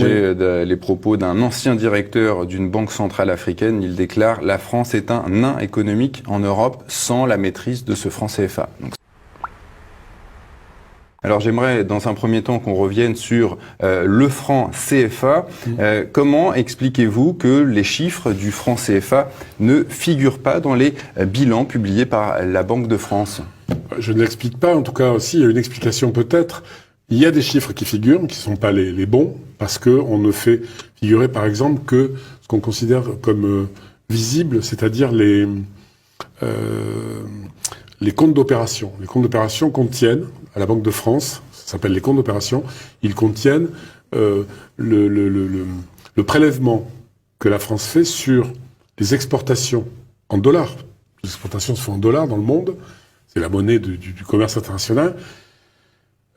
sujet les propos d'un ancien directeur d'une banque centrale africaine. Il déclare « La France est un nain économique en Europe sans la maîtrise de ce franc CFA ». Alors j'aimerais dans un premier temps qu'on revienne sur le franc CFA. Comment expliquez-vous que les chiffres du franc CFA ne figurent pas dans les bilans publiés par la Banque de France? Je ne l'explique pas, en tout cas aussi, il y a une explication peut-être. Il y a des chiffres qui figurent, qui ne sont pas les bons, parce qu'on ne fait figurer par exemple que ce qu'on considère comme visible, c'est-à-dire les comptes d'opération. Les comptes d'opération contiennent, à la Banque de France, ça s'appelle les comptes d'opération, ils contiennent le prélèvement que la France fait sur les exportations en dollars. Les exportations se font en dollars dans le monde, c'est la monnaie du commerce international.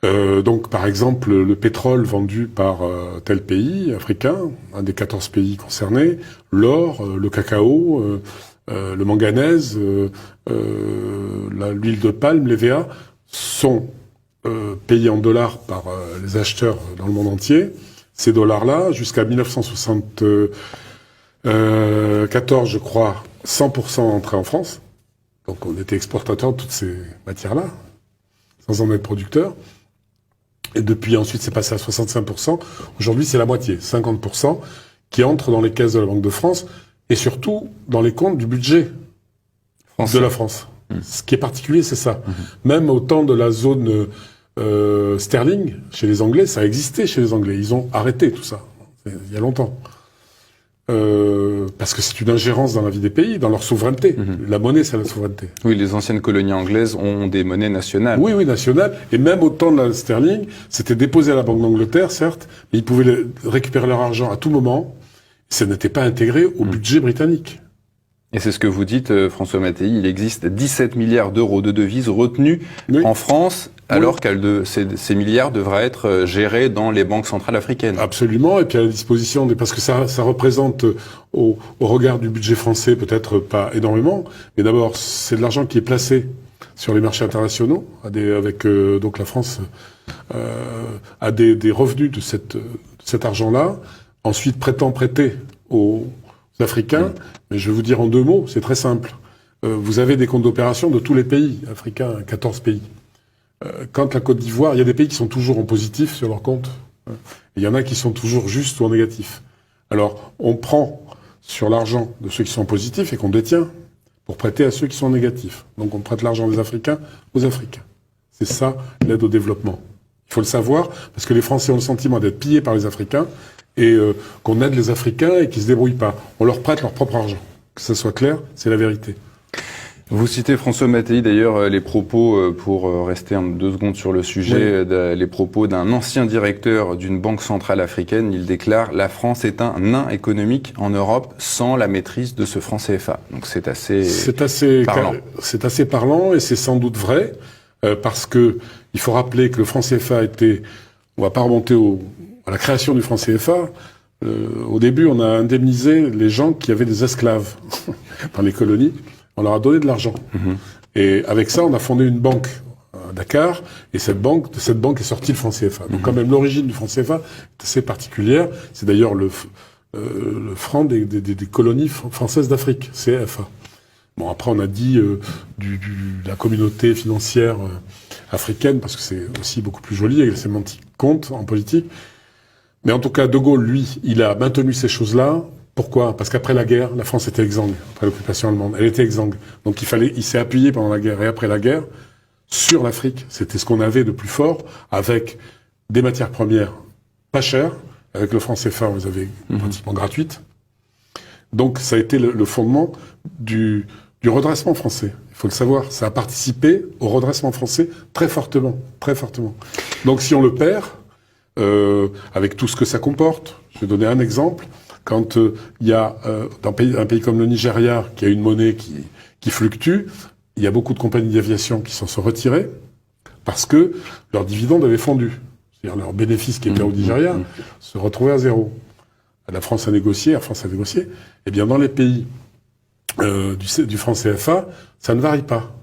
Donc, par exemple, le pétrole vendu par tel pays africain, un des 14 pays concernés, l'or, le cacao, le manganèse, l'huile de palme, l'EVA, sont payés en dollars par les acheteurs dans le monde entier. Ces dollars-là, jusqu'à 1974, je crois, 100% entraient en France. Donc on était exportateur de toutes ces matières-là, sans en être producteur. Et depuis ensuite, c'est passé à 65%. Aujourd'hui, c'est la moitié, 50%, qui entrent dans les caisses de la Banque de France et surtout dans les comptes du budget de la France. Ce qui est particulier, c'est ça. Même au temps de la zone sterling, chez les Anglais, ça existait chez les Anglais. Ils ont arrêté tout ça, il y a longtemps. Parce que c'est une ingérence dans la vie des pays, dans leur souveraineté. La monnaie, c'est la souveraineté. Oui, les anciennes colonies anglaises ont des monnaies nationales. Oui, nationales. Et même au temps de la sterling, c'était déposé à la Banque d'Angleterre, certes, mais ils pouvaient récupérer leur argent à tout moment. Ça n'était pas intégré au budget britannique. Et c'est ce que vous dites, François Mattei, il existe 17 milliards d'euros de devises retenues en France, alors que ces milliards devraient être gérés dans les banques centrales africaines. Absolument, et puis à la disposition parce que ça représente au regard du budget français peut-être pas énormément, mais d'abord c'est de l'argent qui est placé sur les marchés internationaux, avec donc la France a des revenus de cet argent-là, ensuite prêter aux Africains, mais je vais vous dire en 2 mots, c'est très simple. Vous avez des comptes d'opération de tous les pays africains, 14 pays. Quand la Côte d'Ivoire, il y a des pays qui sont toujours en positif sur leur compte, il y en a qui sont toujours juste ou en négatif. Alors, on prend sur l'argent de ceux qui sont en positif et qu'on détient pour prêter à ceux qui sont en négatif. Donc on prête l'argent des Africains aux Africains. C'est ça l'aide au développement. Il faut le savoir, parce que les Français ont le sentiment d'être pillés par les Africains, et qu'on aide les Africains et qu'ils se débrouillent pas. On leur prête leur propre argent. Que ça soit clair, c'est la vérité. Vous citez François Mattei d'ailleurs les propos, pour rester 2 secondes sur le sujet, les propos d'un ancien directeur d'une banque centrale africaine. Il déclare « La France est un nain économique en Europe sans la maîtrise de ce franc CFA ». Donc c'est assez parlant. C'est assez parlant et c'est sans doute vrai, parce que il faut rappeler que le franc CFA était, on va pas remonter à la création du franc CFA, au début, on a indemnisé les gens qui avaient des esclaves dans les colonies. On leur a donné de l'argent. Et avec ça, on a fondé une banque à Dakar, et de cette banque est sorti le franc CFA. Donc quand même, l'origine du franc CFA est assez particulière. C'est d'ailleurs le franc des colonies françaises d'Afrique, CFA. Bon, après, on a dit de la communauté financière africaine, parce que c'est aussi beaucoup plus joli, et la sémantique compte en politique. Mais en tout cas, De Gaulle, lui, il a maintenu ces choses-là. Pourquoi? Parce qu'après la guerre, la France était exsangue, après l'occupation allemande. Elle était exsangue. Donc il s'est appuyé pendant la guerre et après la guerre sur l'Afrique. C'était ce qu'on avait de plus fort, avec des matières premières pas chères. Avec le franc CFA, on les avait pratiquement gratuites. Donc ça a été le fondement du redressement français. Il faut le savoir. Ça a participé au redressement français très fortement, très fortement. Donc si on le perd, avec tout ce que ça comporte, je vais donner un exemple. Quand il y a dans un pays comme le Nigeria, qui a une monnaie qui fluctue, il y a beaucoup de compagnies d'aviation qui s'en sont retirées parce que leurs dividendes avaient fondu. C'est-à-dire leurs bénéfices qui étaient au Nigeria se retrouvaient à zéro. La France a négocié, Air France a négocié. Eh bien, dans les pays du franc CFA, ça ne varie pas.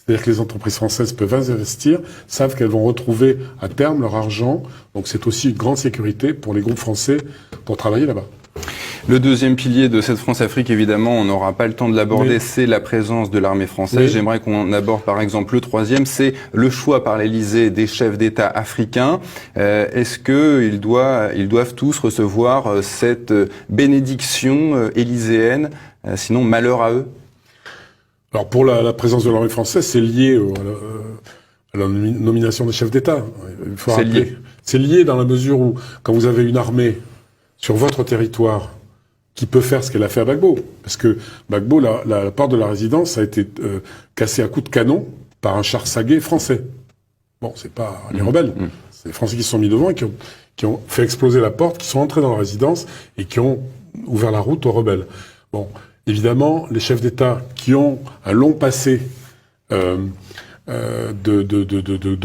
C'est-à-dire que les entreprises françaises peuvent investir, savent qu'elles vont retrouver à terme leur argent. Donc c'est aussi une grande sécurité pour les groupes français pour travailler là-bas. Le deuxième pilier de cette France-Afrique, évidemment, on n'aura pas le temps de l'aborder, Oui. c'est la présence de l'armée française. Oui. J'aimerais qu'on aborde par exemple le troisième, c'est le choix par l'Élysée des chefs d'État africains. Est-ce qu'ils doivent tous recevoir cette bénédiction élyséenne, sinon malheur à eux? Alors pour la présence de l'armée française, c'est lié à la nomination des chefs d'État. Il faut rappeler. Lié. C'est lié dans la mesure où, quand vous avez une armée sur votre territoire qui peut faire ce qu'elle a fait à Gbagbo, parce que Gbagbo, la porte de la résidence a été cassée à coups de canon par un char sagué français. Bon, c'est pas les rebelles, c'est les Français qui se sont mis devant et qui ont fait exploser la porte, qui sont entrés dans la résidence et qui ont ouvert la route aux rebelles. Bon, évidemment, les chefs d'État qui ont un long passé de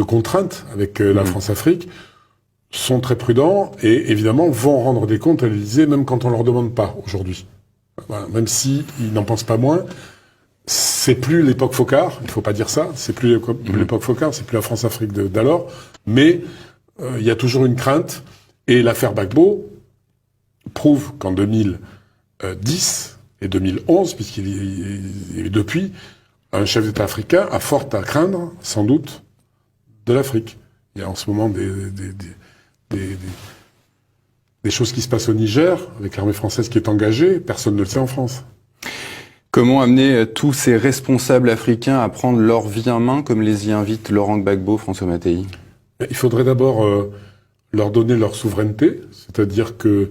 contraintes avec la France-Afrique sont très prudents et évidemment vont rendre des comptes à l'Élysée même quand on leur demande pas aujourd'hui. Voilà, même si ils n'en pensent pas moins, c'est plus l'époque Foccart, il faut pas dire ça, c'est plus l'époque Foccart, c'est plus la France-Afrique d'alors, mais il y a toujours une crainte et l'affaire Gbagbo prouve qu'en 2010 et 2011, puisqu'il est depuis, un chef d'État africain a fort à craindre, sans doute, de l'Afrique. Il y a en ce moment des choses qui se passent au Niger, avec l'armée française qui est engagée, personne ne le sait en France. Comment amener tous ces responsables africains à prendre leur vie en main, comme les y invite Laurent Gbagbo, François Mattei? Il faudrait d'abord leur donner leur souveraineté, c'est-à-dire que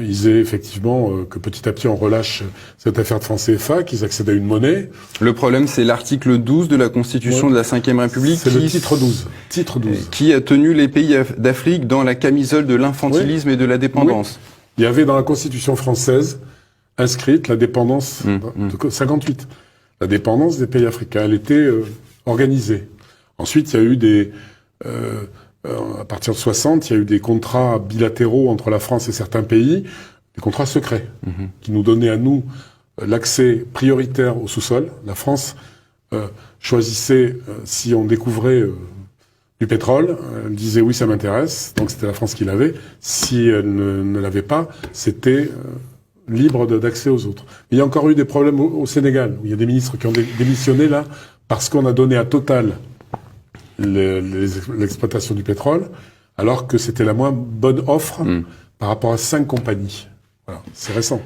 ils aient effectivement que petit à petit on relâche cette affaire de francs CFA, qu'ils accèdent à une monnaie. Le problème, c'est l'article 12 de la Constitution de la Ve République. C'est le titre 12. Titre 12. Qui a tenu les pays d'Afrique dans la camisole de l'infantilisme et de la dépendance. Oui. Il y avait dans la Constitution française inscrite la dépendance de 58. La dépendance des pays africains, elle était organisée. Ensuite, il y a eu à partir de 60, il y a eu des contrats bilatéraux entre la France et certains pays, des contrats secrets, qui nous donnaient à nous l'accès prioritaire au sous-sol. La France choisissait, si on découvrait du pétrole, elle disait oui, ça m'intéresse, donc c'était la France qui l'avait. Si elle ne l'avait pas, c'était libre d'accès aux autres. Mais il y a encore eu des problèmes au Sénégal, où il y a des ministres qui ont démissionné là, parce qu'on a donné à Total l'exploitation du pétrole, alors que c'était la moins bonne offre par rapport à 5 compagnies. Voilà, c'est récent.